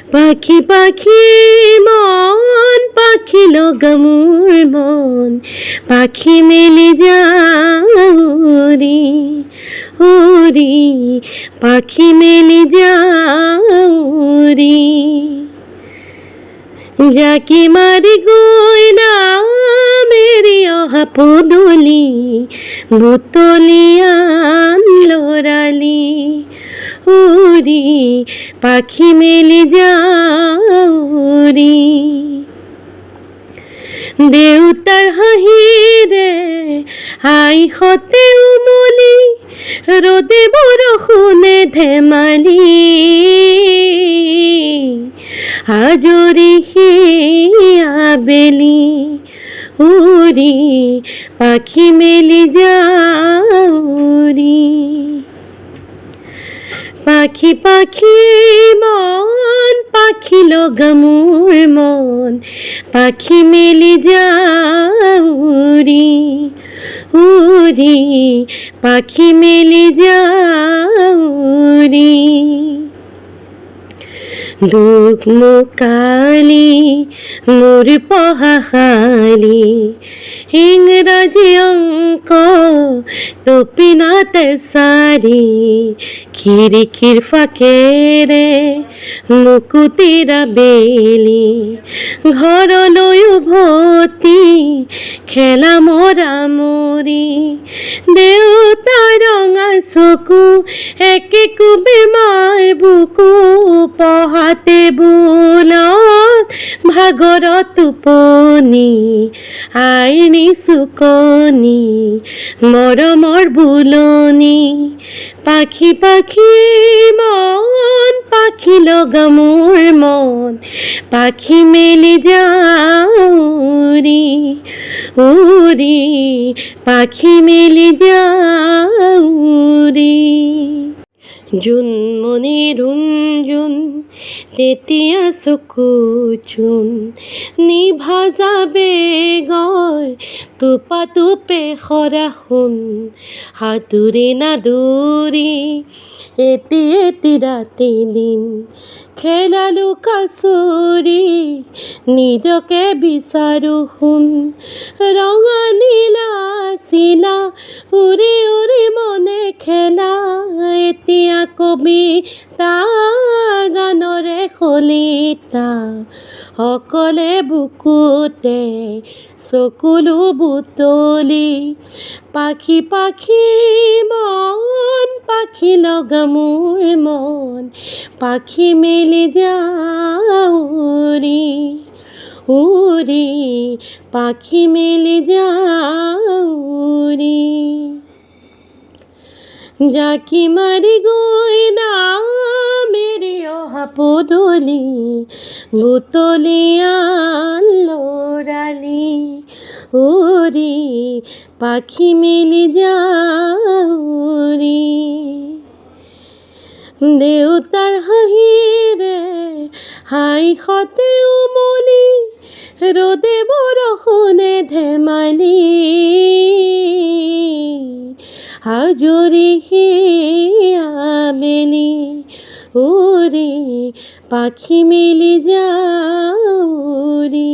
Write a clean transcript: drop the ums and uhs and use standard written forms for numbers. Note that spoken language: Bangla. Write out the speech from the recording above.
পাখি পাখি মন পাখি লগা মোর মন পাখি মেলি যাওরি ওরি পাখি মেলি যাওরি যাকি মারি গইলা মেরি অহা পদুলি বুতলিয়ান লড়ালি উরি পাখি মেলি যাওরি দেউতার হাঁহিরে আইখতে উমলি রোদে বৰষুণে ধেমালি আজৰি আবেলি উৰি পাখি মেলি যাওৰি পাখি পাখি মন পাখি লগা মোর মন পাখি মেলি যাওরি উরি পাখি মেলি যাওরি দুখ মুকালি মোর পহাখালি ইংরাজি অঙ্ক তপিনাতে সারি খিড়কির ফাঁকে রে মুকুতিরা বেলি ঘরলৈ উভতি খেলা মৰা মৰি দেউতাৰ ৰঙা চকু একে কোবে মাৰ বুকু পঢ়াতে বোলত ভাগৰত টোপনি আইনি চুকনি মৰমৰ বুলনি পাখি পাখি মন পাখি লগা মোর মন পাখি মেলি যাওরি উরি পাখি মেলি যাওরি জুনমনি রুঞ্জুন তেতিয়া চকু চুন নিভা যাবে গৰ টোপা টোপে সৰাসোন হাতুৰি নাদুৰি এটি এটি ৰাতি দিন খেলালো কাছুৰি নিজকে বিচাৰো শুন ৰঙা নীলা চিলা উৰি উৰি মনে খেলা এতিয়া কবিতা গানৰে খলিতা অকলে বুকুতে চকুলো বুটলি পাখি পাখি মন পাখি লগা মোর মন পাখি মেলি যাওরি উরি পাখি মেলি যাওরি যাকি মারি গইলা মেরি অহা পদুলি বুতলিয়ান লড়ালি উরি পাখি মেলি যাওরি দেউতাৰ হাঁহিৰে হাইখতে উমলি ৰ'দে বৰষুণে ধেমালি আজৰি আবেলি উৰি পাখি মেলি যাওৰি।